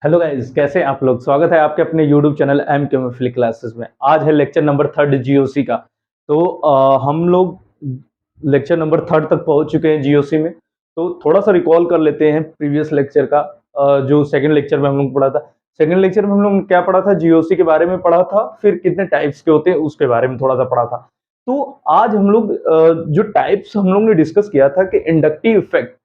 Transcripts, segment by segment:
Hello guys, कैसे हैं आप लोग। स्वागत है आपके अपने YouTube channel M chemistry classes में। आज है लेक्चर नंबर 3 जीओसी का। तो हम लोग लेक्चर नंबर 3 तक पहुंच चुके हैं जीओसी में। तो थोड़ा सा रिकॉल कर लेते हैं प्रीवियस लेक्चर का। जो सेकंड लेक्चर में हम लोग पढ़ा था। सेकंड लेक्चर में हम लोग ने क्या पढ़ा था, जीओसी के बारे में पढ़ा था, फिर कितने टाइप्स के होते हैं उसके बारे में थोड़ा सा पढ़ा था। तो आज हम लोग जो टाइप्स हम लोग ने डिस्कस किया था कि इंडक्टिव इफेक्ट।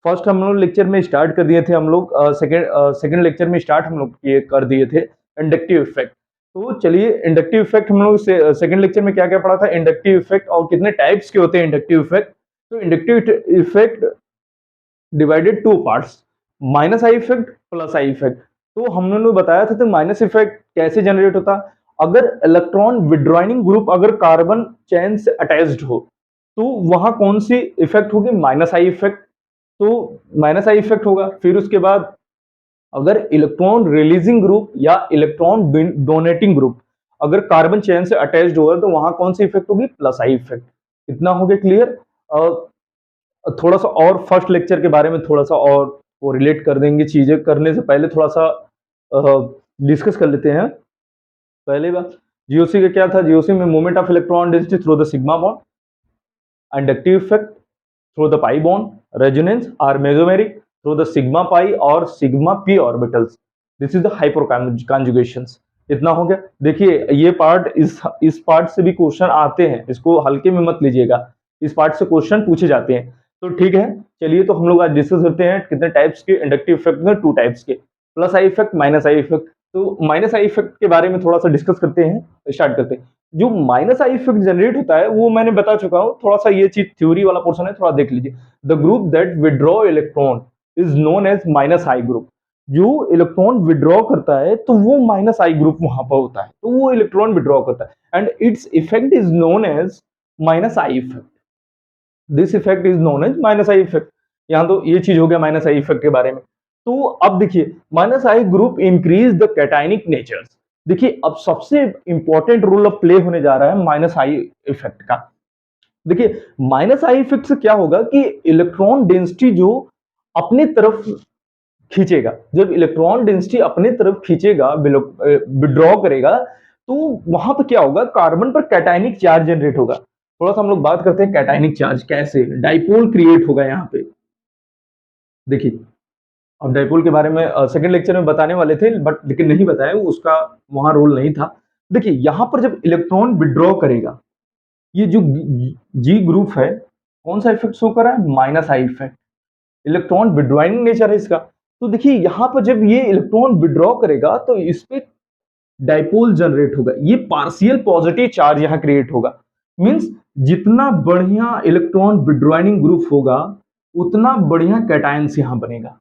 फर्स्ट हम लोग लेक्चर में स्टार्ट कर दिए थे, हम लोग सेकंड लेक्चर में स्टार्ट हम लोग किए कर दिए थे इंडक्टिव इफेक्ट। तो चलिए, इंडक्टिव इफेक्ट हम लोग सेकंड लेक्चर में क्या क्या पढ़ा था, इंडक्टिव इफेक्ट और कितने टाइप्स के होते हैं इंडक्टिव इफेक्ट। तो inductive effect divided two parts, minus I effect plus I effect. तो हम लोगों ने बताया था तो माइनस इफेक्ट कैसे जनरेट होता, अगर इलेक्ट्रॉन विड्रॉइनिंग ग्रुप अगर कार्बन चेन से अटैच्ड हो तो वहां कौन सी इफेक्ट होगी, माइनस आई इफेक्ट। तो माइनस आई इफेक्ट होगा। फिर उसके बाद अगर इलेक्ट्रॉन रिलीजिंग ग्रुप या इलेक्ट्रॉन डोनेटिंग ग्रुप अगर कार्बन चेन से अटैच्ड होगा तो वहां कौन सी इफेक्ट होगी, प्लस आई इफेक्ट। इतना हो गया क्लियर। थोड़ा सा और फर्स्ट लेक्चर के बारे में थोड़ा सा और वो रिलेट कर देंगे, चीजें करने से पहले थोड़ा सा डिस्कस कर लेते हैं। पहले बात, जीओसी का क्या था, जीओसी में movement of electron density through the sigma bond, inductive effect through the pi bond, resonance or mesomeric through the sigma pi or sigma p orbitals. This is the hyperconjugations. इतना हो गया। देखिए ये part, इस part से भी question आते हैं, इसको हल्के में मत लीजिएगा, इस पार्ट से क्वेश्चन पूछे जाते हैं। तो ठीक है, चलिए तो हम लोग आज डिस्कस करते हैं कितने टाइप्स के इंडक्टिव इफेक्ट में, 2 टाइप्स के, plus I effect minus I effect. तो माइनस आई इफेक्ट के बारे में थोड़ा सा डिस्कस करते हैं, स्टार्ट करते हैं। जो माइनस आई इफेक्ट जनरेट होता है वो मैंने बता चुका हूं, थोड़ा सा ये चीज थ्योरी वाला पोर्शन है, थोड़ा देख लीजिए। The group that withdraw electron is known as minus I group. जो इलेक्ट्रॉन विड्रॉ करता है तो वो माइनस आई ग्रुप वहां पर होता है, तो वो इलेक्ट्रॉन विड्रॉ करता है and its effect is known as minus I effect. This effect is known as minus I effect. यहां तो ये चीज हो गया माइनस आई इफेक्ट के बारे में। तो अब देखिए, minus I group increase the cationic natures. देखिए अब सबसे इंपॉर्टेंट रोल ऑफ प्ले होने जा रहा है माइनस आई इफेक्ट का। देखिए माइनस आई इफेक्ट से क्या होगा कि इलेक्ट्रॉन डेंसिटी जो अपने तरफ खींचेगा, जब इलेक्ट्रॉन डेंसिटी अपने तरफ खींचेगा, विड्रॉ करेगा, तो वहां पर क्या होगा, कार्बन पर कैटायनिक चार्ज जनरेट होगा। थोड़ा सा हम लोग बात करते हैं कैटायनिक चार्ज कैसे, डाइपोल क्रिएट होगा यहाँ पे। देखिए अब डाइपोल के बारे में सेकंड लेक्चर में बताने वाले थे बट लेकिन नहीं बताया, उसका वहां रोल नहीं था। देखिए यहां पर जब इलेक्ट्रॉन विड्रॉ करेगा, ये जो जी ग्रुप है, कौन सा इफेक्ट शो कर रहा है, minus I effect. Electron withdrawing nature है इसका। तो देखिए यहां पर जब ये इलेक्ट्रॉन विड्रॉ करेगा तो इस पे डाइपोल जनरेट होगा, ये पार्शियल पॉजिटिव चार्ज यहां क्रिएट होगा। मींस जितना बढ़िया इलेक्ट्रॉन विड्रॉइंग ग्रुप होगा उतना बढ़िया कैटायंस यहां बनेगा।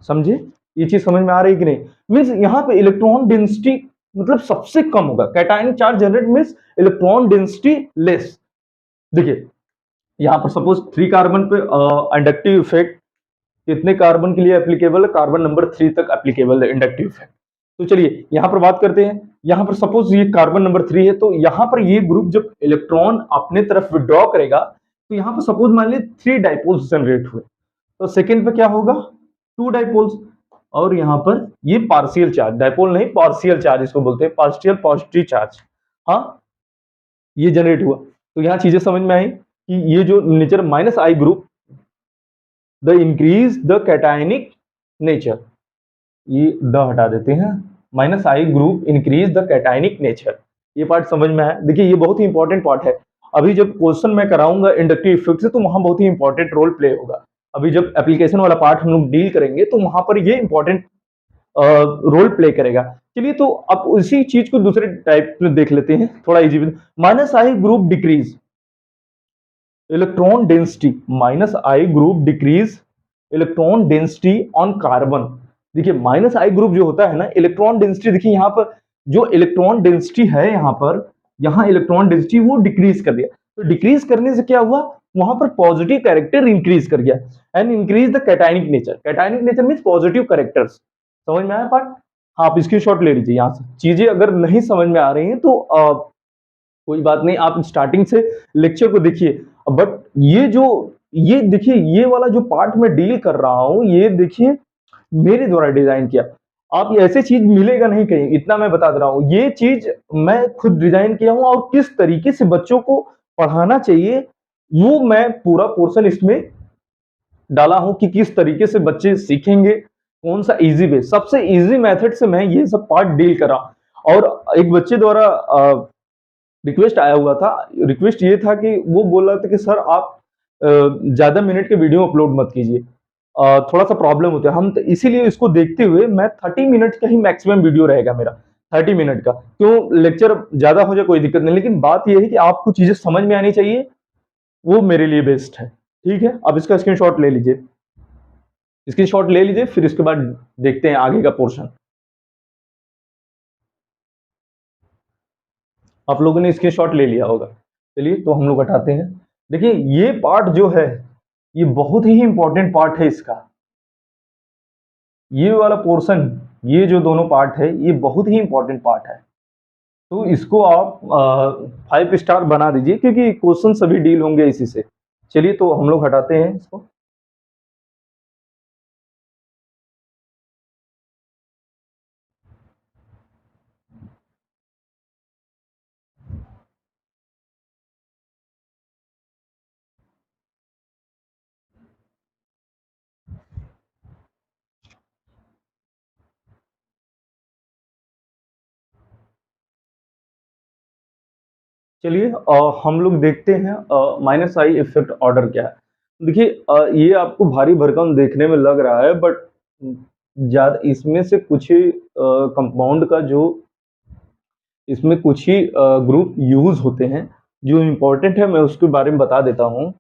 समझे, ये चीज समझ में आ रही है कि नहीं। मींस यहाँ पे इलेक्ट्रॉन डेंसिटी मतलब सबसे कम होगा, cationic charge generate means electron density less. देखिए यहाँ पर सपोज 3 कार्बन पे इंडक्टिव इफेक्ट कितने कार्बन के लिए एप्लीकेबल है, कार्बन नंबर 3 तक एप्लीकेबल है इंडक्टिव इफेक्ट। तो चलिए यहाँ पर बात करते हैं, यहाँ पर सपोज ये कार्बन नंबर 3 है, तो यहाँ पर ये ग्रुप जब इलेक्ट्रॉन अपने तरफ विड्रॉ करेगा तो यहाँ पर सपोज मान लीजिए 3 डाइपोल्स जनरेट हुए, तो सेकेंड पे क्या होगा, 2 डाइपोल्स। और यहाँ पर ये पार्शियल चार्ज, डाइपोल नहीं पार्शियल चार्ज इसको बोलते हैं, पार्शियल पॉजिटिव चार्ज, हाँ ये जनरेट हुआ। तो यहाँ चीजें समझ में आई कि ये जो nature minus I group the increase the cationic nature, ये द हटा देते हैं, minus I group increase the cationic nature. ये पार्ट समझ में आया। देखिए ये बहुत ही इंपॉर्टेंट पार्ट है। अभी जब क्वेश्चन मैं कराऊंगा इंडक्टिव इफेक्ट से तो वहां बहुत ही इंपॉर्टेंट रोल प्ले होगा। अभी जब एप्लीकेशन वाला पार्ट हम लोग डील करेंगे तो वहां पर ये इंपॉर्टेंट रोल प्ले करेगा। चलिए तो अब उसी चीज को दूसरे टाइप में देख लेते हैं, थोड़ा easy. Minus I group decrease electron density, minus I group decrease electron density on carbon. देखिए माइनस आई ग्रुप जो होता है ना, इलेक्ट्रॉन डेंसिटी, देखिए यहाँ पर जो इलेक्ट्रॉन डेंसिटी है, यहाँ इलेक्ट्रॉन डेंसिटी वो डिक्रीज कर दिया। तो डिक्रीज करने से क्या हुआ, वहां पर पॉजिटिव कैरेक्टर इंक्रीज कर गया and increase the cationic nature. Cationic nature means positive characters. समझ में आया पार्ट। हाँ आप स्क्रीनशॉट ले लीजिए यहाँ से। चीजें अगर नहीं समझ में आ रही हैं तो कोई बात नहीं, आप स्टार्टिंग से लेक्चर को देखिए। बट ये देखिए, ये वाला जो पार्ट मैं डील कर रहा हूं, ये देखिए मेरे द्वारा डिजाइन किया। आप ऐसे चीज मिलेगा नहीं कहीं, इतना मैं बता दे रहा हूँ। ये चीज मैं खुद डिजाइन किया हूँ और किस तरीके से बच्चों को पढ़ाना चाहिए वो मैं पूरा पोर्शन इसमें डाला हूँ कि किस तरीके से बच्चे सीखेंगे, कौन सा इजी वे, सबसे इजी मेथड से मैं ये सब पार्ट डील करा। और एक बच्चे द्वारा रिक्वेस्ट आया हुआ था, रिक्वेस्ट ये था कि वो बोल रहा था कि सर आप ज्यादा मिनट के वीडियो अपलोड मत कीजिए, थोड़ा सा प्रॉब्लम होता है। हम तो इसीलिए इसको देखते हुए मैं 30 मिनट का ही मैक्सिमम वीडियो रहेगा मेरा, 30 मिनट का। क्यों लेक्चर ज्यादा हो जाए कोई दिक्कत नहीं, लेकिन बात यह है कि आपको चीजें समझ में आनी चाहिए, वो मेरे लिए बेस्ट है। ठीक है, अब इसका स्क्रीनशॉट ले लीजिए, स्क्रीनशॉट ले लीजिए, फिर इसके बाद देखते हैं आगे का पोर्शन। आप लोगों ने स्क्रीनशॉट ले लिया होगा। चलिए तो हम लोग हटाते हैं। देखिए ये पार्ट जो है ये बहुत ही इंपॉर्टेंट पार्ट है इसका, ये वाला पोर्शन, ये जो दोनों पार्ट है ये बहुत ही इंपॉर्टेंट पार्ट है। तो इसको आप 5 स्टार बना दीजिए क्योंकि क्वेश्चन सभी डील होंगे इसी से। चलिए तो हम लोग हटाते हैं इसको। चलिए हम लोग देखते हैं माइनस आई इफेक्ट ऑर्डर क्या है। देखिए ये आपको भारी भरकम देखने में लग रहा है, बट ज्यादा इसमें से कुछ ही कंपाउंड का जो इसमें कुछ ही ग्रुप यूज होते हैं जो इम्पोर्टेंट है, मैं उसके बारे में बता देता हूँ।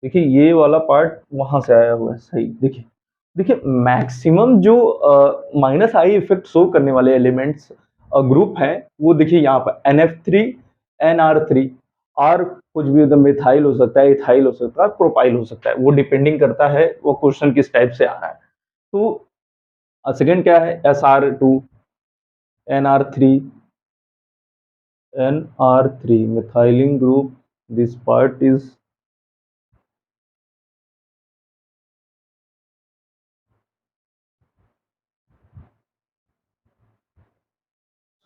देखिए ये वाला पार्ट वहां से आया हुआ है, सही। देखिए देखिए मैक्सिमम जो माइनस आई इफेक्ट शो करने वाले एलिमेंट्स ग्रुप हैं वो देखिए यहाँ पर NF3 NR3, आर कुछ भी एकदम मिथाइल हो सकता है, इथाइल हो सकता है, प्रोपाइल हो सकता है, वो डिपेंडिंग करता है वो क्वेश्चन किस टाइप से आ रहा है। तो सेकंड क्या है, SR2 NR3 NR3 methyling group, this part is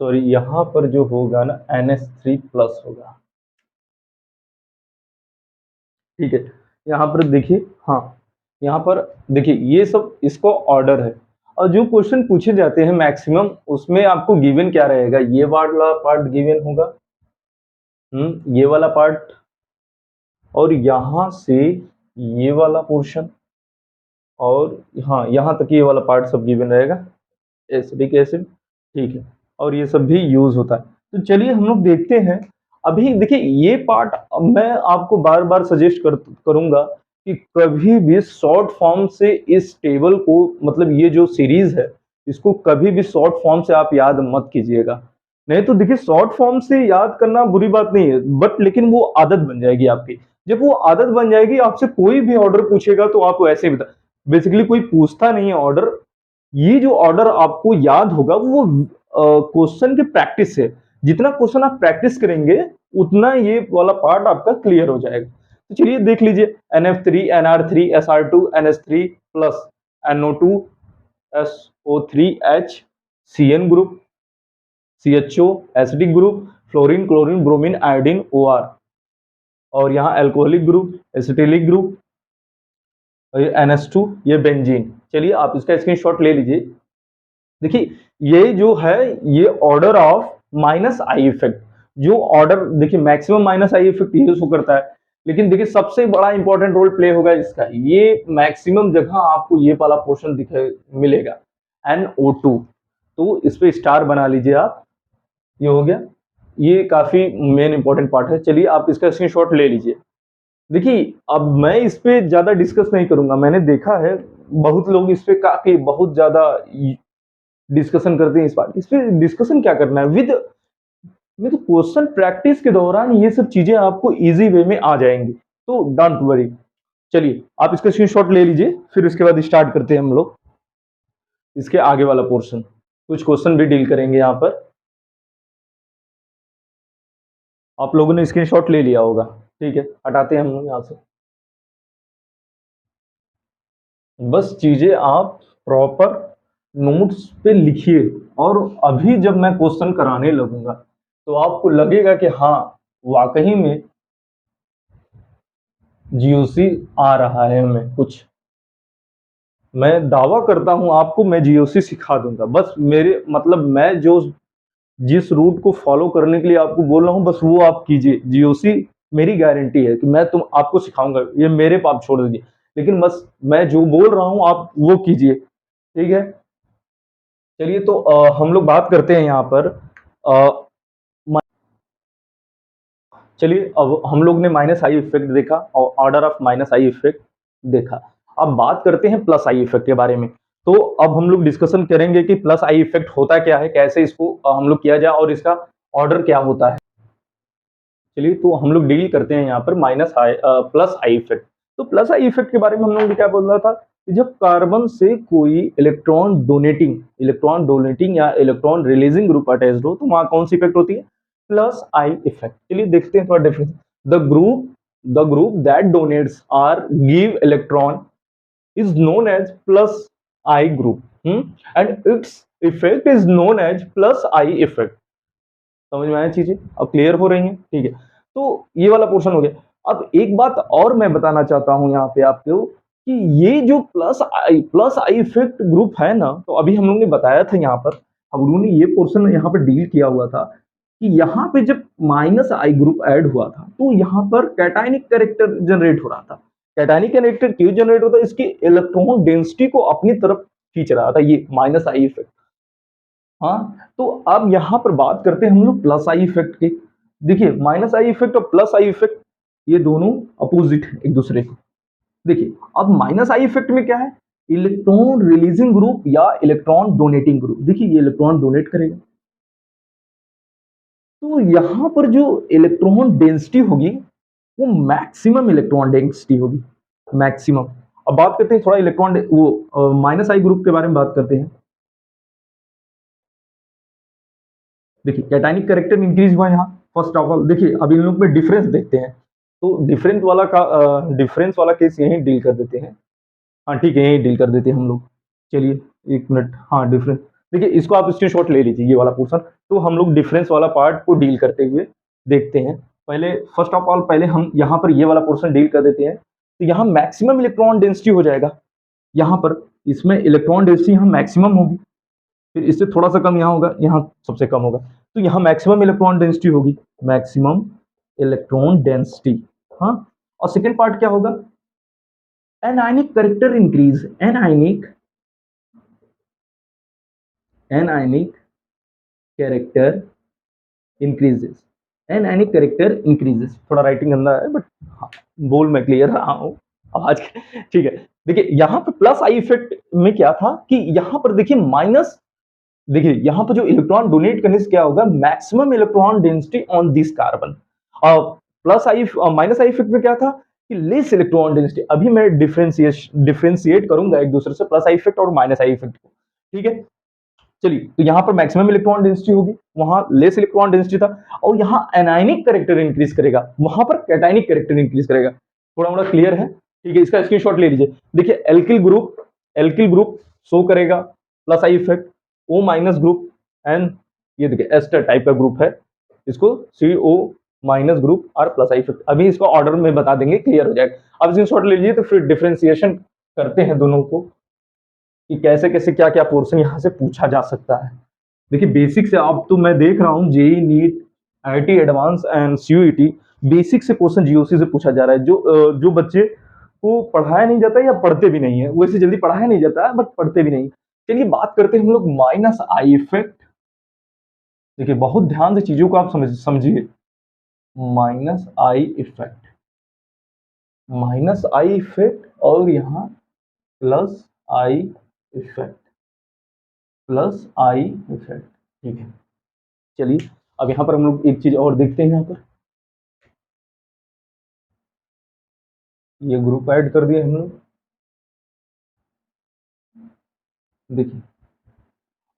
sorry, यहाँ पर जो होगा ना NH3 प्लस होगा। ठीक है, यहाँ पर देखिए, हाँ यहाँ पर देखिए ये सब इसको ऑर्डर है। और जो क्वेश्चन पूछे जाते हैं मैक्सिमम उसमें आपको गिवन क्या रहेगा, ये वाला पार्ट गिवन होगा, ये वाला पार्ट, और यहाँ से ये वाला पोर्शन, और हाँ यहाँ तक ये वाला पार्ट सब गिवन रहेगा, एसिडिक एसिड। ठीक है, और ये सब भी यूज होता है। तो चलिए हम लोग देखते हैं। अभी देखिए ये पार्ट मैं आपको बार बार सजेस्ट करूंगा कि कभी भी शॉर्ट फॉर्म से इस टेबल को, मतलब ये जो सीरीज है इसको कभी भी शॉर्ट फॉर्म से आप याद मत कीजिएगा। नहीं तो देखिए शॉर्ट फॉर्म से याद करना बुरी बात नहीं है, बट लेकिन वो आदत बन जाएगी आपकी। जब वो आदत बन जाएगी, आपसे कोई भी ऑर्डर पूछेगा तो आप ऐसे ही बता, बेसिकली कोई पूछता नहीं है ऑर्डर, ये जो ऑर्डर आपको याद होगा वो क्वेश्चन की प्रैक्टिस है। जितना क्वेश्चन आप प्रैक्टिस करेंगे उतना ये वाला पार्ट आपका क्लियर हो जाएगा। तो चलिए देख लीजिए, NF3 NR3 SR2 NH3 plus NO2 SO3H CN group CHO acidic group, fluorine chlorine bromine iodine OR, और यहाँ एल्कोहलिक ग्रुप एसिटिलिक ग्रुप, और ये NH2 ये बेंजीन। चलिए आप इसका स्क्रीनशॉट ले लीजिए। देखिए ये जो है ये order of minus I effect, जो ऑर्डर देखिए maximum minus I effect use करता है, लेकिन देखिए सबसे बड़ा इंपॉर्टेंट रोल प्ले होगा इसका, ये मैक्सिमम जगह आपको ये वाला पोर्शन दिखे मिलेगा, NO2। तो इस पे स्टार बना लीजिए आप, ये हो गया, ये काफी मेन इंपॉर्टेंट पार्ट है। चलिए आप इसका स्क्रीनशॉट ले लीजिए। देखिए अब मैं इस पे ज्यादा डिस्कस नहीं करूंगा, मैंने देखा है बहुत लोग इस पे काफी बहुत ज्यादा डिस्कशन करते हैं। इस पे डिस्कशन क्या करना है, विद क्वेश्चन प्रैक्टिस के दौरान ये सब चीजें आपको इजी वे में आ जाएंगी, तो डोंट वरी। चलिए आप इसका स्क्रीनशॉट ले लीजिए, फिर उसके बाद स्टार्ट करते हैं हम लोग इसके आगे वाला पोर्शन। कुछ क्वेश्चन भी डील करेंगे यहाँ पर। आप लोगों ने स्क्रीनशॉट ले लिया होगा, ठीक है, हटाते हैं हम लोग यहाँ से। बस चीजें आप प्रॉपर नोट्स पे लिखिए, और अभी जब मैं क्वेश्चन कराने लगूंगा तो आपको लगेगा कि हाँ, वाकई में जीओसी आ रहा है हमें कुछ। मैं दावा करता हूं आपको, मैं जीओसी सिखा दूंगा। बस मेरे मतलब मैं जो जिस रूट को फॉलो करने के लिए आपको बोल रहा हूं, बस वो आप कीजिए। जीओसी मेरी गारंटी है कि मैं तुम आपको सिखाऊंगा, ये मेरे पे आप छोड़ दीजिए। लेकिन बस मैं जो बोल रहा हूं आप वो कीजिए, ठीक है। चलिए, तो हम लोग बात करते हैं यहाँ पर। अ, चलिए, अब हम लोग ने माइनस आई इफेक्ट देखा और order of minus I effect देखा। अब बात करते हैं प्लस आई इफेक्ट के बारे में। तो अब हम लोग डिस्कशन करेंगे कि प्लस आई इफेक्ट होता क्या है, कैसे इसको हम लोग किया जाए और इसका ऑर्डर क्या होता है। चलिए, तो हम लोग डील करते हैं यहाँ पर minus I plus I effect. तो प्लस आई इफेक्ट के बारे में हम लोगों ने क्या बोलना था कि जब कार्बन से कोई इलेक्ट्रॉन डोनेटिंग या इलेक्ट्रॉन रिलीजिंग ग्रुप अटैच्ड हो, तो वहां कौन सी इफेक्ट होती है, प्लस आई इफेक्ट। चलिए देखते हैं थोड़ा difference. The group that donates or give electron is known as plus I group, and its effect is known as plus I effect। समझ में आया चीजें, अब क्लियर हो रही हैं, ठीक है। तो ये वाला पोर्शन हो गया। अब एक बात और मैं बताना चाहता हूं यहाँ पे आपको कि ये जो प्लस आई इफेक्ट ग्रुप है ना, तो अभी हम लोगों ने बताया था यहाँ पर, हम लोगों ने ये पोर्शन यहाँ पर डील किया हुआ था कि यहाँ पे जब माइनस आई ग्रुप ऐड हुआ था तो यहाँ पर कैटायनिक कैरेक्टर जनरेट हो रहा था। कैटायनिक कैरेक्टर क्यों जनरेट होता है, इसकी इलेक्ट्रॉन डेंसिटी को अपनी तरफ खींच रहा था ये माइनस आई इफेक्ट। हाँ, तो अब यहां पर बात करते हैं हम लोग प्लस आई इफेक्ट की। देखिए, माइनस आई इफेक्ट और प्लस आई इफेक्ट ये दोनों अपोजिट है एक दूसरे को। देखिए, अब माइनस आई इफेक्ट में क्या है, इलेक्ट्रॉन रिलीजिंग ग्रुप या इलेक्ट्रॉन डोनेटिंग ग्रुप। देखिए, ये इलेक्ट्रॉन डोनेट करेगा, तो यहां पर जो इलेक्ट्रॉन डेंसिटी होगी वो मैक्सिमम इलेक्ट्रॉन डेंसिटी होगी, मैक्सिमम। अब बात करते हैं थोड़ा इलेक्ट्रॉन वो माइनस आई ग्रुप के बारे में बात करते हैं। देखिए, कैटायनिक कैरेक्टर इंक्रीज हुआ यहाँ। फर्स्ट ऑफ ऑल देखिए, अब इन लोग में डिफरेंस देखते हैं। तो डिफरेंस वाला केस यहीं डील कर देते हैं। हाँ ठीक है, यहीं डील कर देते हैं हम लोग। चलिए, एक मिनट। हाँ, डिफरेंस। देखिए, इसको आप स्क्रीनशॉट ले लीजिए, ये वाला पोर्शन। तो हम लोग डिफरेंस वाला पार्ट को डील करते हुए देखते हैं। पहले फर्स्ट ऑफ ऑल पहले हम यहाँ पर ये वाला पोर्शन डील कर देते हैं। तो यहाँ मैक्सिमम इलेक्ट्रॉन डेंसिटी हो जाएगा। यहाँ पर इसमें इलेक्ट्रॉन डेंसिटी यहाँ मैक्सिमम होगी, फिर इससे थोड़ा सा कम यहाँ होगा, यहाँ सबसे कम होगा। तो यहाँ मैक्सिमम इलेक्ट्रॉन डेंसिटी होगी, मैक्सिमम इलेक्ट्रॉन डेंसिटी। हाँ, और सेकेंड पार्ट क्या होगा, anionic character increase. Anionic character increases. Anionic character increases. थोड़ा राइटिंग गंदा है बट हाँ, बोल मैं क्लियर रहा हूँ आज। ठीक है। देखिए, यहाँ पे प्लस आई इफेक्ट में क्या था कि यहाँ पर देखिए माइनस, देखिए यहां पर जो इलेक्ट्रॉन डोनेट करने से क्या होगा, maximum electron density on this carbon. और plus I minus I effect में क्या था कि लेस इलेक्ट्रॉन डेंसिटी। अभी मैं डिफरेंशिएट करूंगा एक दूसरे से प्लस आई इफेक्ट और माइनस आई इफेक्ट को, ठीक है। चलिए, तो यहाँ पर मैक्सिमम इलेक्ट्रॉन डेंसिटी होगी, वहां लेस इलेक्ट्रॉन डेंसिटी था। और यहाँ एनायनिक कैरेक्टर इंक्रीज करेगा, वहां पर कैटायनिक कैरेक्टर इंक्रीज करेगा। थोड़ा मोड़ा क्लियर है, ठीक है। इसका स्क्रीनशॉट ले लीजिए। देखिए, एल्किल ग्रुप शो करेगा plus I effect, O minus group, and ये देखिए एस्टर टाइप का ग्रुप है, इसको सी ओ माइनस ग्रुप और प्लस आई इफेक्ट। अभी इसको ऑर्डर में बता देंगे, क्लियर हो जाएगा। अब स्क्रीनशॉट ले लीजिए, तो फिर डिफरेंशिएशन करते हैं दोनों को कि कैसे कैसे क्या क्या पोर्शन यहाँ से पूछा जा सकता है। देखिए, बेसिक से अब तो मैं देख रहा हूँ JEE NEET, IIT advance and CUET, basic से क्वेश्चन जीओसी से पूछा जा रहा है। जो बच्चे को पढ़ाया नहीं जाता या पढ़ते भी नहीं है, वैसे जल्दी पढ़ाया नहीं जाता है बट पढ़ते भी नहीं। चलिए, बात करते हैं हम लोग माइनस आई इफेक्ट। देखिए, बहुत ध्यान से चीजों को आप समझिए। माइनस आई इफेक्ट, और यहाँ प्लस आई इफेक्ट, ठीक है। चलिए, अब यहाँ पर हम लोग एक चीज और देखते हैं। यहाँ पर ये ग्रुप ऐड कर दिए हम लोग, देखिए।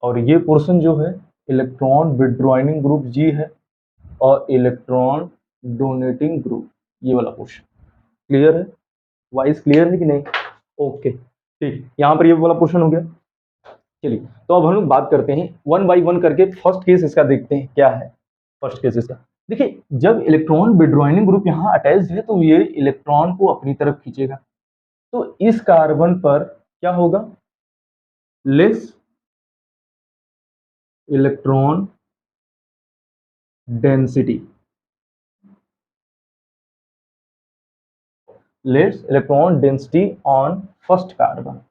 और ये पोर्शन जो है इलेक्ट्रॉन विड्रॉइनिंग ग्रुप जी है और इलेक्ट्रॉन डोनेटिंग ग्रुप, ये वाला पोर्शन क्लियर है, वाइज क्लियर है कि नहीं? ओके, ठीक। यहाँ पर ये वाला पोर्शन हो गया। चलिए, तो अब हम लोग बात करते हैं वन बाय वन करके। फर्स्ट केस इसका देखते हैं क्या है। फर्स्ट केस इसका देखिए, जब इलेक्ट्रॉन विड्रॉइनिंग ग्रुप यहाँ अटैच्ड है तो ये इलेक्ट्रॉन को अपनी तरफ खींचेगा। तो इस कार्बन पर क्या होगा, less electron density, less electron density on first carbon.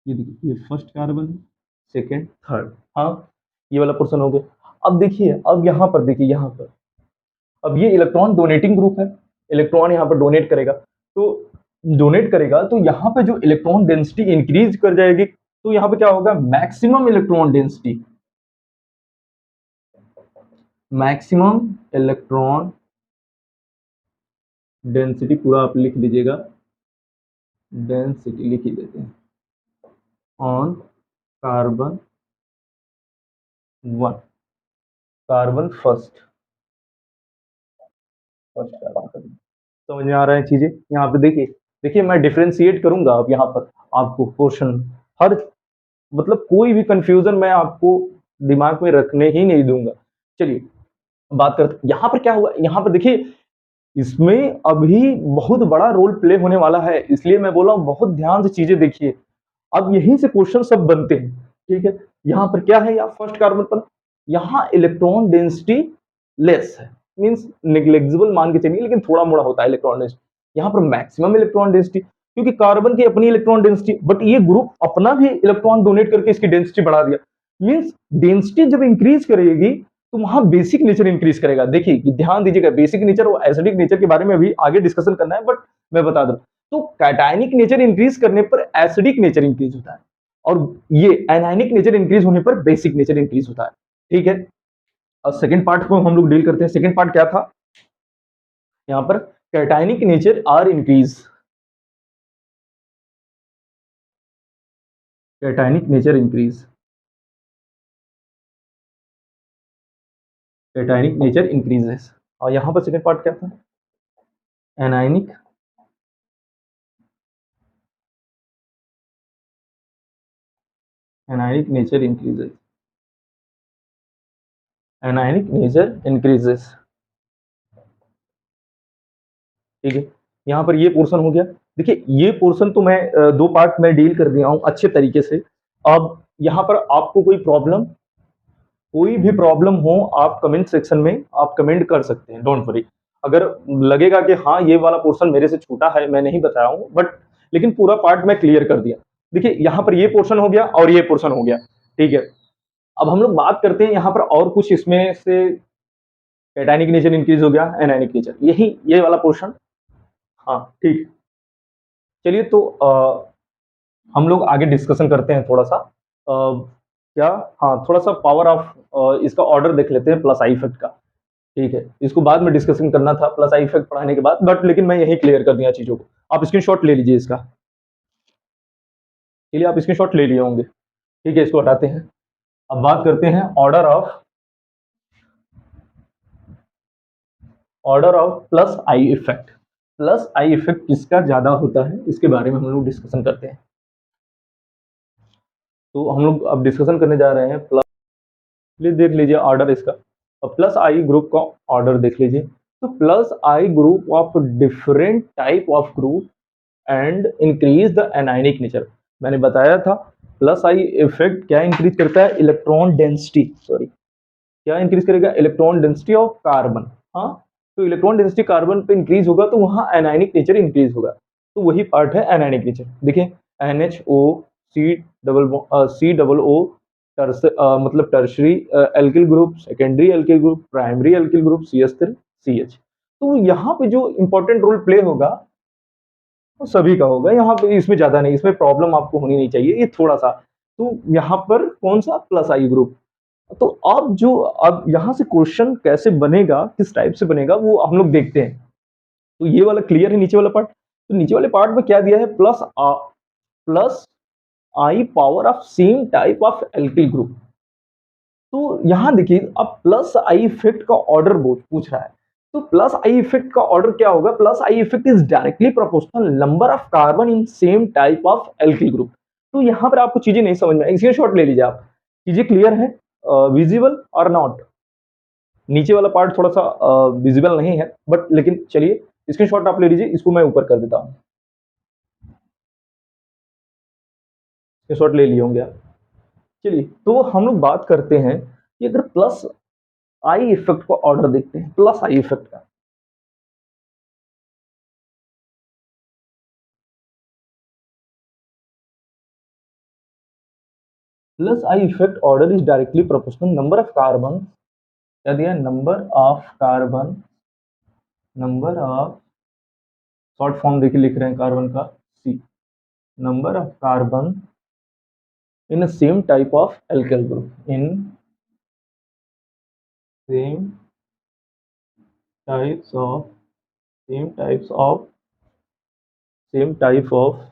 ये देखिए, ये फर्स्ट कार्बन है, सेकेंड, थर्ड। हाँ, ये वाला पोर्शन हो गया। अब देखिए, अब यहाँ पर देखिए, यहाँ पर अब ये इलेक्ट्रॉन डोनेटिंग ग्रुप है, इलेक्ट्रॉन यहाँ पर डोनेट करेगा। तो डोनेट करेगा तो यहाँ पे जो इलेक्ट्रॉन डेंसिटी इंक्रीज कर जाएगी। तो यहाँ पे क्या होगा, maximum electron density, maximum electron density पूरा आप लिख लीजिएगा, डेंसिटी लिख ही देते हैं, on carbon one, carbon first, first carbon. समझ में आ रहा है चीजें। यहाँ पे देखिए, देखिए मैं डिफरेंशिएट करूंगा अब यहाँ पर आपको पोर्शन, हर मतलब कोई भी कंफ्यूजन मैं आपको दिमाग में रखने ही नहीं दूंगा। चलिए बात करते यहाँ पर क्या हुआ। यहाँ पर देखिए, इसमें अभी बहुत बड़ा रोल प्ले होने वाला है, इसलिए मैं बोला हूँ बहुत ध्यान से चीजें देखिए। अब यहीं से क्वेश्चन सब बनते हैं, ठीक है। यहाँ पर क्या है, यहाँ फर्स्ट कार्बन पर यहाँ इलेक्ट्रॉन डेंसिटी लेस है, मींस नेग्लिजिबल मान के चलिए, लेकिन थोड़ा मोड़ा होता है इलेक्ट्रॉन डेंसिटी। यहाँ पर मैक्सिमम इलेक्ट्रॉन डेंसिटी, क्योंकि कार्बन की अपनी इलेक्ट्रॉन डेंसिटी, बट ये ग्रुप अपना भी इलेक्ट्रॉन डोनेट करके इसकी डेंसिटी बढ़ा दिया। मींस डेंसिटी जब इंक्रीज करेगी तो वहां बेसिक नेचर इंक्रीज करेगा। देखिए ध्यान दीजिएगा, बेसिक नेचर और एसिडिक नेचर के बारे में अभी आगे डिस्कशन करना है, बट मैं बता दूं तो कैटायनिक नेचर इंक्रीज करने पर एसिडिक नेचर इंक्रीज होता है, और ये एनायनिक नेचर इंक्रीज होने पर बेसिक नेचर इंक्रीज होता है, ठीक है। अब सेकंड पार्ट को हम लोग डील करते हैं। सेकंड पार्ट क्या था, यहाँ पर cationic nature are increase, cationic nature increase, cationic nature increases. और यहाँ पर सेकंड पार्ट क्या था, anionic anionic nature increases, anionic nature increases, ठीक है। यहाँ पर ये पोर्शन हो गया। देखिए ये पोर्शन तो मैं दो पार्ट में डील कर दिया हूँ अच्छे तरीके से। अब यहाँ पर आपको कोई प्रॉब्लम, कोई भी प्रॉब्लम हो आप कमेंट सेक्शन में आप कमेंट कर सकते हैं, डोंट वरी। अगर लगेगा कि हाँ ये वाला पोर्शन मेरे से छूटा है, मैं नहीं बताया हूँ, बट लेकिन पूरा पार्ट मैं क्लियर कर दिया। देखिए यहाँ पर ये पोर्शन हो गया और ये पोर्शन हो गया, ठीक है। अब हम लोग बात करते हैं यहाँ पर और कुछ इसमें से, कैटायनिक नेचर इंक्रीज हो गया, एनायनिक नेचर, यही ये वाला पोर्शन। हाँ ठीक, चलिए तो हम लोग आगे डिस्कशन करते हैं थोड़ा सा। क्या, हाँ थोड़ा सा पावर ऑफ इसका ऑर्डर देख लेते हैं प्लस आई इफेक्ट का, ठीक है। इसको बाद में डिस्कशन करना था प्लस आई इफेक्ट पढ़ाने के बाद, बट लेकिन मैं यही क्लियर कर दिया चीजों को। आप स्क्रीनशॉट ले लीजिए इसका, चलिए आप स्क्रीनशॉट ले लिए होंगे, ठीक है। इसको हटाते हैं। अब बात करते हैं order of plus I effect. Plus I effect किसका ज्यादा होता है इसके बारे में हम लोग डिस्कशन करते हैं। तो हम लोग अब डिस्कशन करने जा रहे हैं प्लस, देख लीजिए ऑर्डर इसका। अब प्लस आई ग्रुप का ऑर्डर देख लीजिए। तो plus I group of different type of group and increase the anionic nature. मैंने बताया था प्लस आई इफेक्ट क्या इंक्रीज करता है, इलेक्ट्रॉन डेंसिटी, सॉरी क्या इंक्रीज करेगा, इलेक्ट्रॉन डेंसिटी ऑफ कार्बन। हाँ, तो इलेक्ट्रॉन डेंसिटी कार्बन पे इंक्रीज होगा तो वहां एनायनिक नेचर इंक्रीज होगा। तो वही पार्ट है एनायनिक नेचर। देखिए NHO C डबल O मतलब tertiary alkyl group, secondary alkyl group, primary alkyl group CH3 CH। तो यहाँ पे जो इंपॉर्टेंट रोल प्ले होगा वो सभी का होगा, यहाँ पे इसमें ज्यादा नहीं, इसमें प्रॉब्लम आपको होनी नहीं चाहिए, ये थोड़ा सा। तो यहाँ पर कौन सा, प्लस आई ग्रुप। तो अब यहाँ से क्वेश्चन कैसे बनेगा, किस टाइप से बनेगा वो हम लोग देखते हैं। तो ये वाला क्लियर है, नीचे वाला पार्ट। तो नीचे वाले पार्ट में क्या दिया है, plus I power of same type of alkyl group. तो यहां देखिए अब प्लस आई इफेक्ट का ऑर्डर पूछ रहा है। तो प्लस आई इफेक्ट का ऑर्डर क्या होगा? Plus I effect is directly proportional number of carbon in same type of alkyl group. तो यहाँ पर आपको चीजें नहीं समझ में आई, स्क्रीनशॉट ले लीजिए आप। चीजें क्लियर है? विजिबल और नॉट? नीचे वाला पार्ट थोड़ा सा विजिबल नहीं है, बट लेकिन चलिए स्क्रीनशॉट आप ले लीजिए, इसको मैं ऊपर कर देता हूँ। स्क्रीनशॉट ले लिए होंगे आप। चलिए, तो हम लोग बात करते हैं कि अगर प्लस आई इफेक्ट को ऑर्डर देखते हैं, प्लस आई इफेक्ट का। Plus I effect order is directly proportional number of carbon, क्या दिया? Number of carbon, number of, short form देखिए लिख रहे हैं कार्बन का, C, number of carbon in same type of alkyl group, in same types of, same types of, same type of,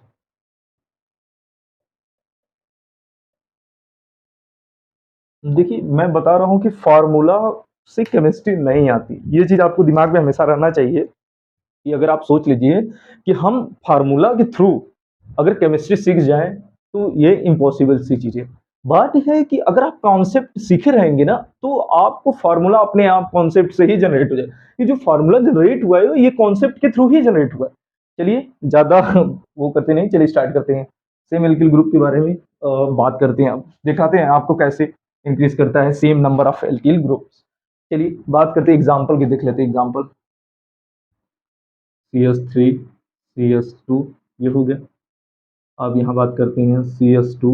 देखिए मैं बता रहा हूं कि फार्मूला से केमिस्ट्री नहीं आती, ये चीज आपको दिमाग में हमेशा रहना चाहिए कि अगर आप सोच लीजिए कि हम फार्मूला के थ्रू अगर केमिस्ट्री सीख जाएं तो ये इम्पॉसिबल सी चीज है। बात यह है कि अगर आप कॉन्सेप्ट सीखे रहेंगे ना तो आपको फार्मूला अपने आप कॉन्सेप्ट से ही जनरेट हो जाए। ये जो फार्मूला जनरेट हुआ है ये कॉन्सेप्ट के थ्रू ही जनरेट हुआ है। चलिए ज्यादा वो करते नहीं, चलिए स्टार्ट करते हैं। सेम एल्किल ग्रुप के बारे में बात करते हैं, अब दिखाते हैं आपको कैसे इंक्रीज करता है same number of alkyl group. चलिए बात करते हैं एग्जाम्पल की, देख लेते हैं एग्जाम्पल। CS3 CS2, ये हो गया। अब यहाँ बात करते हैं CS2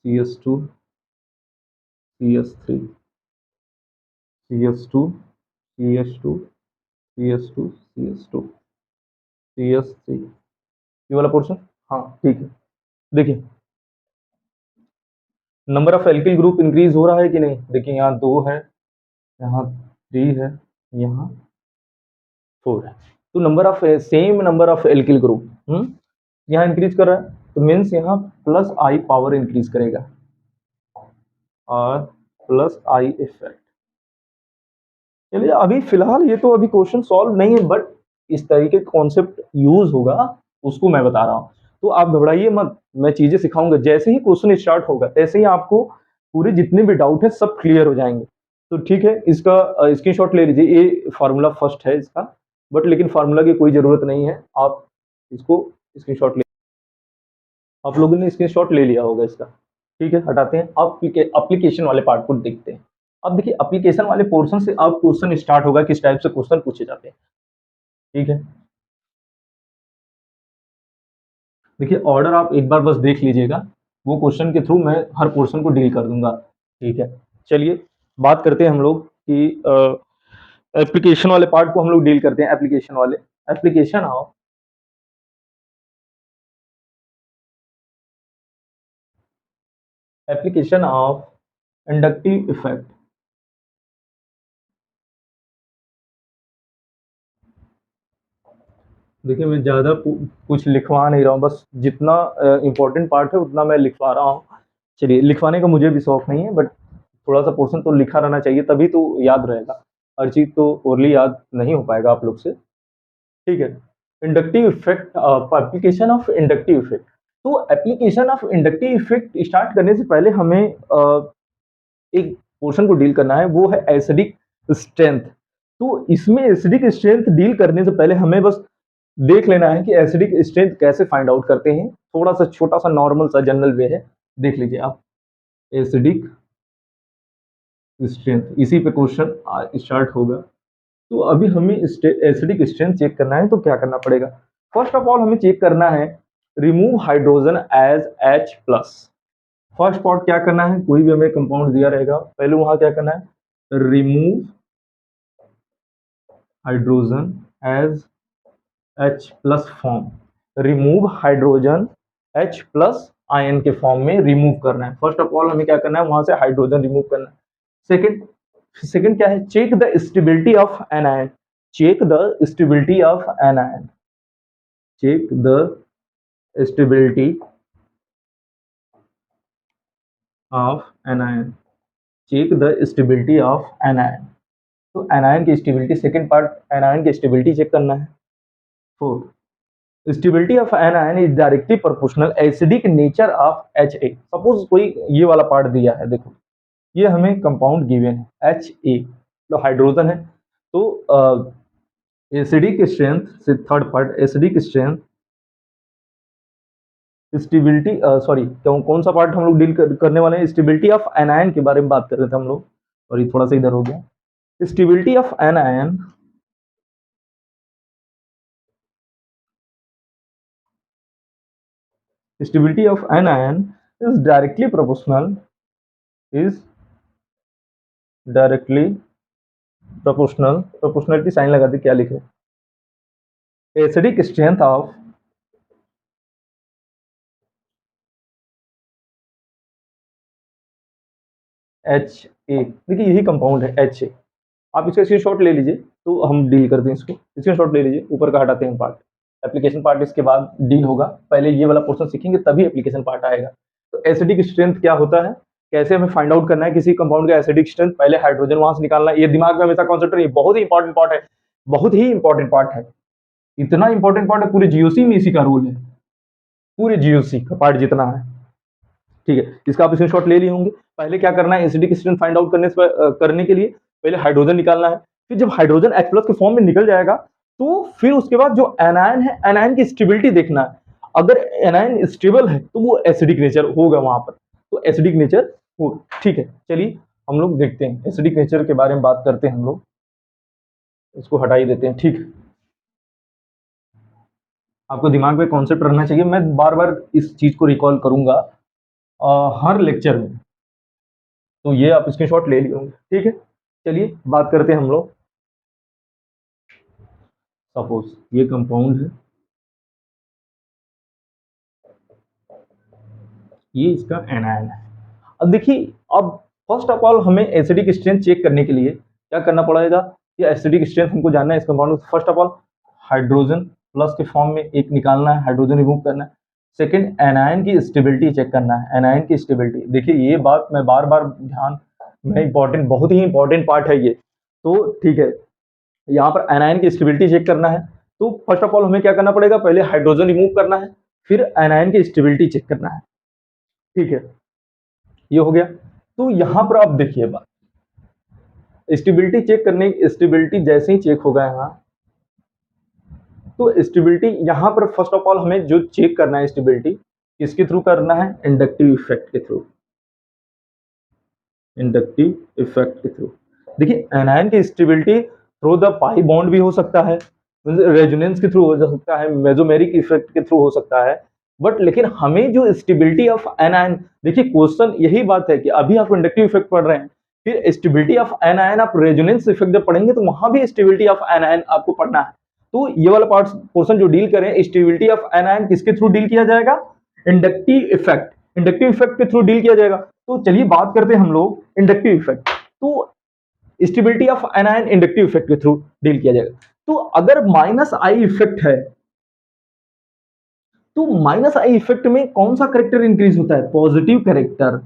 CS2 CS3 CS2 CS2 CS2 CS2 CS3, ये वाला पोर्शन। हाँ ठीक है, देखिए number of alkyl group increase हो रहा है कि नहीं? देखिए यहाँ 2 है, यहाँ 3 है, यहाँ 4 है। तो number of, same number of alkyl group यहाँ इंक्रीज कर रहा है, तो मीन्स यहाँ प्लस आई पावर इंक्रीज करेगा और प्लस आई इफेक्ट। चलिए अभी फिलहाल ये तो अभी क्वेश्चन सॉल्व नहीं है, बट इस तरीके का कॉन्सेप्ट यूज होगा उसको मैं बता रहा हूँ। तो आप घबराइए मत, मैं चीजें सिखाऊंगा, जैसे ही क्वेश्चन स्टार्ट होगा तैसे ही आपको पूरे जितने भी डाउट है सब क्लियर हो जाएंगे। तो ठीक है, इसका स्क्रीनशॉट ले लीजिए, ये फार्मूला फर्स्ट है इसका, बट लेकिन फार्मूला की कोई जरूरत नहीं है, आप इसको स्क्रीनशॉट ले, आप लोगों ने स्क्रीनशॉट ले लिया होगा इसका। ठीक है, हटाते हैं। अब एप्लीकेशन वाले पार्ट को देखते हैं। अब देखिए एप्लीकेशन वाले पोर्शन से अब क्वेश्चन स्टार्ट होगा, किस टाइप से क्वेश्चन पूछे जाते हैं। ठीक है, देखिए ऑर्डर आप एक बार बस देख लीजिएगा, वो क्वेश्चन के थ्रू मैं हर पोर्शन को डील कर दूंगा। ठीक है, चलिए बात करते हैं हम लोग कि एप्लीकेशन वाले पार्ट को हम लोग डील करते हैं। एप्लीकेशन वाले, application of, application of inductive effect. देखिए मैं ज़्यादा कुछ लिखवा नहीं रहा हूँ, बस जितना इम्पोर्टेंट पार्ट है उतना मैं लिखवा रहा हूँ। चलिए, लिखवाने का मुझे भी शौक नहीं है, बट थोड़ा सा पोर्शन तो लिखा रहना चाहिए, तभी तो याद रहेगा। हर चीज़ तो ओरली याद नहीं हो पाएगा आप लोग से। ठीक है, inductive effect, application of inductive effect. तो application of inductive effect start करने से पहले हमें एक पोर्शन को डील करना है, वो है एसिडिक स्ट्रेंथ। तो इसमें एसिडिक स्ट्रेंथ डील करने से पहले हमें बस देख लेना है कि एसिडिक स्ट्रेंथ कैसे फाइंड आउट करते हैं। थोड़ा सा छोटा सा नॉर्मल सा जनरल वे है, देख लीजिए आप। एसिडिक स्ट्रेंथ, इसी पे क्वेश्चन स्टार्ट होगा। तो अभी हमें एसिडिक स्ट्रेंथ चेक करना है, तो क्या करना पड़ेगा? फर्स्ट ऑफ ऑल हमें चेक करना है remove hydrogen as H+। First part क्या करना है, कोई भी हमें कंपाउंड दिया रहेगा, पहले वहां क्या करना है, remove hydrogen as H+ form, remove hydrogen H+ ion के फॉर्म में रिमूव करना है। फर्स्ट ऑफ ऑल हमें क्या करना है, वहां से हाइड्रोजन रिमूव करना है। सेकंड, सेकंड क्या है, check the stability of anion, check the stability of anion, check the stability of anion, check the stability of anion. तो एनायन की स्टेबिलिटी, सेकंड पार्ट एनायन की stability check करना है। Fourth, stability of anion is directly proportional acidic nature of Ha। Suppose कोई ये वाला part दिया है, देखो ये हमें कंपाउंड गिवन है Ha, तो हाइड्रोजन है, तो एसिडिक स्ट्रेंथ से third part acidic strength stability, sorry कौन सा पार्ट हम लोग डील करने वाले हैं, स्टेबिलिटी ऑफ एनायन के बारे में बात कर रहे थे हम लोग, और ये थोड़ा सा इधर हो गया। Stability of anion stability of anion is is directly proportional, proportionality sign लगा दी, क्या लिखे, acidic strength of H A. देखिए यही कंपाउंड है एच ए, आप इसका स्क्रीनशॉट ले लीजिए, तो हम डील करते हैं इसको, स्क्रीनशॉट ले लीजिए, ऊपर का हटाते हैं पार्ट, एप्लीकेशन पार्ट इसके बाद डील होगा, पहले ये वाला पोर्शन सीखेंगे तभी एप्लीकेशन पार्ट आएगा। तो एसिडिक स्ट्रेंथ क्या होता है, कैसे हमें फाइंड आउट करना है किसी कंपाउंड का एसिडिक स्ट्रेंथ, पहले हाइड्रोजन वहां से निकालना है, ये दिमाग में हमेशा कॉन्सेप्ट रही, बहुत ही इंपॉर्टेंट पार्ट है, बहुत ही इंपॉर्टेंट पार्ट है, इतना इंपॉर्टेंट पार्ट है, पूरे जीओसी में इसी का रोल है, पूरे जीओसी का पार्ट जितना है, ठीक है। इसका आप स्क्रीनशॉट ले लिए होंगे। पहले क्या करना है, एसिडिक स्ट्रेंथ फाइंड आउट करने के लिए पहले हाइड्रोजन निकालना है, फिर जब हाइड्रोजन H प्लस के फॉर्म में निकल जाएगा तो फिर उसके बाद जो एनायन है, एनायन की स्टेबिलिटी देखना है, अगर एनायन स्टेबल है तो वो एसिडिक नेचर होगा वहां पर, तो एसिडिक नेचर हो, ठीक है। चलिए हम लोग देखते हैं एसिडिक नेचर के बारे में बात करते हैं हम लोग, इसको हटा ही देते हैं, ठीक है। आपको दिमाग में कॉन्सेप्ट रखना चाहिए, मैं बार बार इस चीज को रिकॉल करूंगा हर लेक्चर में, तो ये आप स्क्रीनशॉट ले लिए होंगे, ठीक है। चलिए बात करते हैं हम लोग, सपोज ये कंपाउंड है, ये इसका एनायन है। अब देखिए, अब फर्स्ट ऑफ ऑल हमें एसिडिक स्ट्रेंथ चेक करने के लिए क्या करना पड़ेगा, ये एसिडिक स्ट्रेंथ हमको जानना है इस compound, first of all hydrogen plus के फॉर्म में एक निकालना है, हाइड्रोजन रिमूव करना है, सेकंड एनायन की स्टेबिलिटी चेक करना है, एनायन की स्टेबिलिटी, देखिए ये बात मैं बार बार ध्यान में, इंपॉर्टेंट, बहुत ही इंपॉर्टेंट पार्ट है ये, तो ठीक है, यहाँ पर एनायन की स्टेबिलिटी चेक करना है, तो फर्स्ट ऑफ ऑल हमें क्या करना पड़ेगा, पहले हाइड्रोजन रिमूव करना है, फिर एनायन की स्टेबिलिटी चेक करना है, ठीक है, ये हो गया। तो यहां पर आप देखिए बात, स्टेबिलिटी चेक करने, स्टेबिलिटी जैसे ही चेक होगा यहाँ, तो स्टेबिलिटी यहां पर फर्स्ट ऑफ ऑल हमें जो चेक करना है स्टेबिलिटी किसके थ्रू करना है, इंडक्टिव इफेक्ट के थ्रू, इंडक्टिव इफेक्ट के थ्रू। देखिए एनायन की stability through the pi bond भी हो सकता है, रेजोनेंस के थ्रू हो सकता है, मेसोमेरिक इफेक्ट के थ्रू हो सकता है, बट लेकिन हमें जो स्टेबिलिटी ऑफ एनायन, देखिए क्वेश्चन यही बात है कि अभी आप इंडक्टिव इफेक्ट पढ़ रहे हैं, फिर स्टेबिलिटी ऑफ एनायन आप रेजोनेंस इफेक्ट जब पढ़ेंगे तो वहां भी स्टेबिलिटी ऑफ एनायन आपको पढ़ना है। तो ये वाला पार्ट पोर्शन जो डील करें, स्टेबिलिटी ऑफ एनायन किसके थ्रू डील किया जाएगा, इंडक्टिव इफेक्ट, इंडक्टिव इफेक्ट के थ्रू डील किया जाएगा। तो चलिए बात करते हैं हम लोग इंडक्टिव इफेक्ट, तो stability of anion inductive effect के थ्रू डील किया जाएगा। तो अगर माइनस आई इफेक्ट है, तो माइनस आई इफेक्ट में कौन सा करेक्टर इंक्रीज होता है, पॉजिटिव करेक्टर,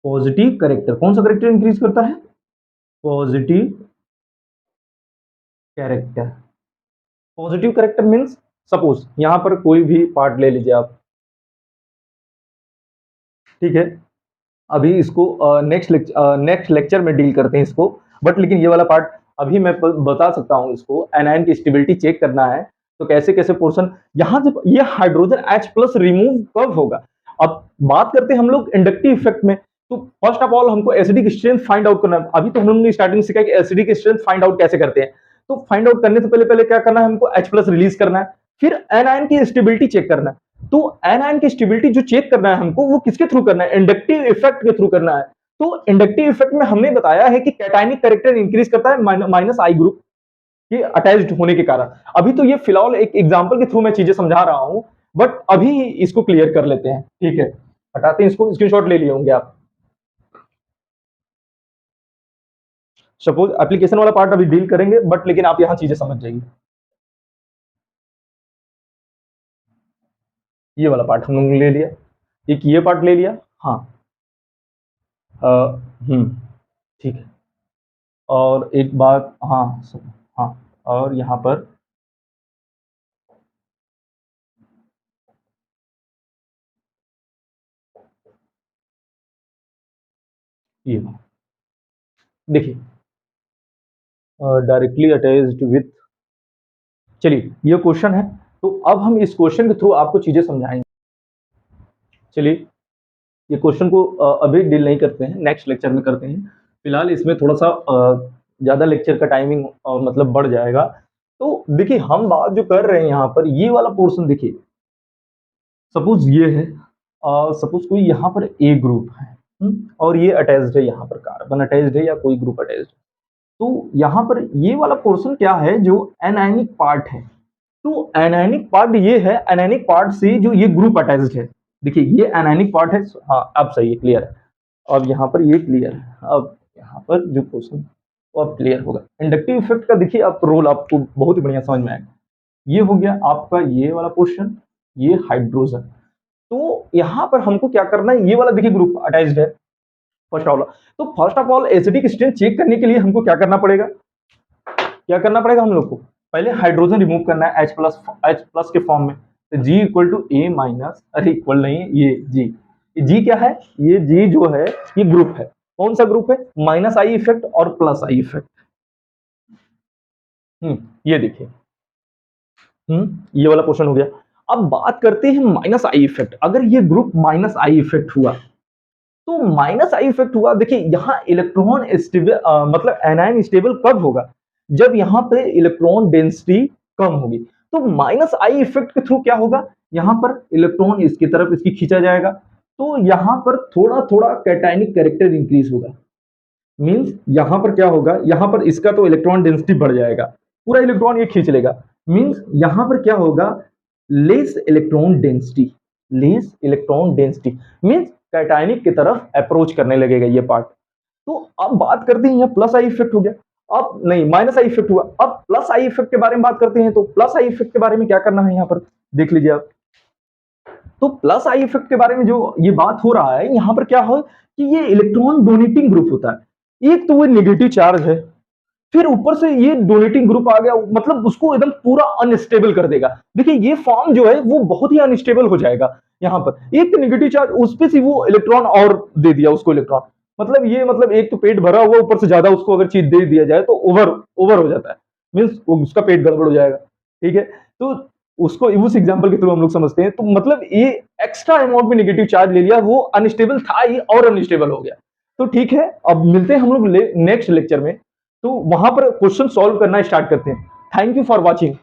पॉजिटिव करेक्टर, कौन सा करेक्टर इंक्रीज करता है, positive character, positive character means suppose यहां पर कोई भी पार्ट ले लीजिए आप, ठीक है, अभी इसको नेक्स्ट लेक्चर में डील करते हैं इसको, बट लेकिन ये वाला पार्ट अभी मैं बता सकता हूं इसको, एनायन की स्टेबिलिटी चेक करना है तो कैसे कैसे पोर्शन, यहां जब ये हाइड्रोजन H प्लस रिमूव कब होगा। अब बात करते हैं हम लोग इंडक्टिव इफेक्ट में, तो फर्स्ट ऑफ ऑल हमको एसिडिक स्ट्रेंथ फाइंड आउट करना है, अभी तो हम लोगों ने स्टार्टिंग सीखा कि एसिडिक स्ट्रेंथ फाइंड आउट कैसे करते हैं, तो फाइंड आउट करने से पहले पहले क्या करना है, हमको H प्लस रिलीज करना है, फिर एनायन की स्टेबिलिटी चेक करना है। तो एनायन की स्टेबिलिटी जो चेक करना है हमको, वो किसके थ्रू करना है, इंडक्टिव इफेक्ट के थ्रू करना है। तो इंडक्टिव इफेक्ट में हमने बताया है कि कैटायनिक कैरेक्टर इंक्रीज करता है माइनस आई ग्रुप के अटैच्ड होने के कारण। अभी तो ये फिलहाल एक एग्जांपल के थ्रू मैं चीजें समझा रहा हूं, बट अभी इसको क्लियर कर लेते हैं, ठीक है, हटाते हैं इसको, स्क्रीनशॉट ले लिए होंगे आप। सपोज एप्लीकेशन वाला पार्ट अभी डील करेंगे, बट लेकिन आप यहां चीजें समझ जाइए, ये वाला पार्ट हम लोगों ने ले लिया, एक ये पार्ट ले लिया, हाँ, हम्म, ठीक है। और एक बात, हाँ, और यहाँ पर ये देखिए, डायरेक्टली अटैच्ड विथ, चलिए ये क्वेश्चन है, तो अब हम इस क्वेश्चन के थ्रू आपको चीजें समझाएंगे। चलिए ये क्वेश्चन को अभी डील नहीं करते हैं, नेक्स्ट लेक्चर में करते हैं। फिलहाल इसमें थोड़ा सा ज़्यादा लेक्चर का टाइमिंग मतलब बढ़ जाएगा। तो देखिए हम बात जो कर रहे हैं यहाँ पर, ये वाला पोर्शन देखिए, सपोज ये है, सपोज कोई यहाँ पर ए ग्रुप है, और ये अटैच्ड है, यहाँ पर कार्बन अटैच्ड है या कोई ग्रुप अटैच्ड है। तो यहाँ पर ये वाला पोर्शन क्या है, जो एनायनिक पार्ट है। तो एनायनिक पार्ट ये है, एनायनिक पार्ट से जो ये ग्रुप अटैच्ड है, देखिए ये एनायनिक पार्ट है। हाँ अब सही है, क्लियर है। अब यहाँ पर ये क्लियर है, अब यहाँ पर जो क्वेश्चन वो अब क्लियर होगा। इंडक्टिव इफेक्ट का देखिए आप रोल आपको बहुत ही बढ़िया समझ में आएगा। ये हो गया आपका ये वाला क्वेश्चन, ये हाइड्रोजन। तो यहाँ पर हमको क्या करना है, ये वाला देखिए ग्रुप अटैच्ड है फर्स्ट ऑफ ऑल। तो first of all acidic strength check करने के लिए हमको क्या करना पड़ेगा, क्या करना पड़ेगा हम लोग को, पहले हाइड्रोजन रिमूव करना है H+ के फॉर्म में। तो G equal to A minus, अरे इक्वल नहीं, ये G क्या है, ये G जो है ये ग्रुप है। कौन सा ग्रुप है, माइनस आई इफेक्ट और प्लस आई इफेक्ट। ये देखिए, ये वाला क्वेश्चन हो गया। अब बात करते हैं माइनस आई इफेक्ट। अगर ये ग्रुप माइनस आई इफेक्ट हुआ, तो माइनस आई इफेक्ट हुआ, देखिए यहाँ इलेक्ट्रॉन स्टेबल, मतलब एनायन स्टेबल कब होगा, जब यहाँ पे इलेक्ट्रॉन डेंसिटी कम होगी। तो माइनस आई इफेक्ट के थ्रू क्या होगा, यहाँ पर इलेक्ट्रॉन इसकी तरफ इसकी खींचा जाएगा, तो यहाँ पर थोड़ा थोड़ा कैटायनिक कैरेक्टर इंक्रीज होगा। मींस यहाँ पर क्या होगा, यहाँ पर इसका तो इलेक्ट्रॉन डेंसिटी बढ़ जाएगा, पूरा इलेक्ट्रॉन ये खींच लेगा। मींस यहाँ पर क्या होगा, less electron density, less electron density means cationic की तरफ अप्रोच करने लगेगा ये पार्ट। तो अब बात करते हैं, यहाँ प्लस आई इफेक्ट हो गया, अब नहीं माइनस आई इफेक्ट हुआ। अब प्लस आई इफेक्ट के बारे में बात करते हैं। तो प्लस आई इफेक्ट के बारे में क्या करना है, यहाँ पर देख लीजिए आप। तो प्लस आई इफेक्ट के बारे में जो ये बात हो रहा है, यहाँ पर क्या हो कि ये इलेक्ट्रॉन डोनेटिंग ग्रुप होता है। एक तो वो नेगेटिव चार्ज है, फिर ऊपर से ये डोनेटिंग ग्रुप आ गया, मतलब उसको एकदम पूरा अनस्टेबल कर देगा। देखिए ये फॉर्म जो है वो बहुत ही अनस्टेबल हो जाएगा। यहाँ पर एक तो नेगेटिव चार्ज, उस पे से वो इलेक्ट्रॉन और दे दिया उसको इलेक्ट्रॉन, मतलब ये मतलब एक तो पेट भरा हुआ, ऊपर से ज्यादा उसको अगर चीज दे दिया जाए तो ओवर हो जाता है, मीन्स उसका पेट गड़बड़ हो जाएगा। ठीक है, तो उसको उस एग्जाम्पल के थ्रू हम लोग समझते हैं। तो मतलब ये एक्स्ट्रा अमाउंट में नेगेटिव चार्ज ले लिया, वो अनस्टेबल था ही और अनस्टेबल हो गया। तो ठीक है, अब मिलते हैं हम लोग नेक्स्ट लेक्चर में, तो वहां पर क्वेश्चन सॉल्व करना स्टार्ट करते हैं। Thank you for watching.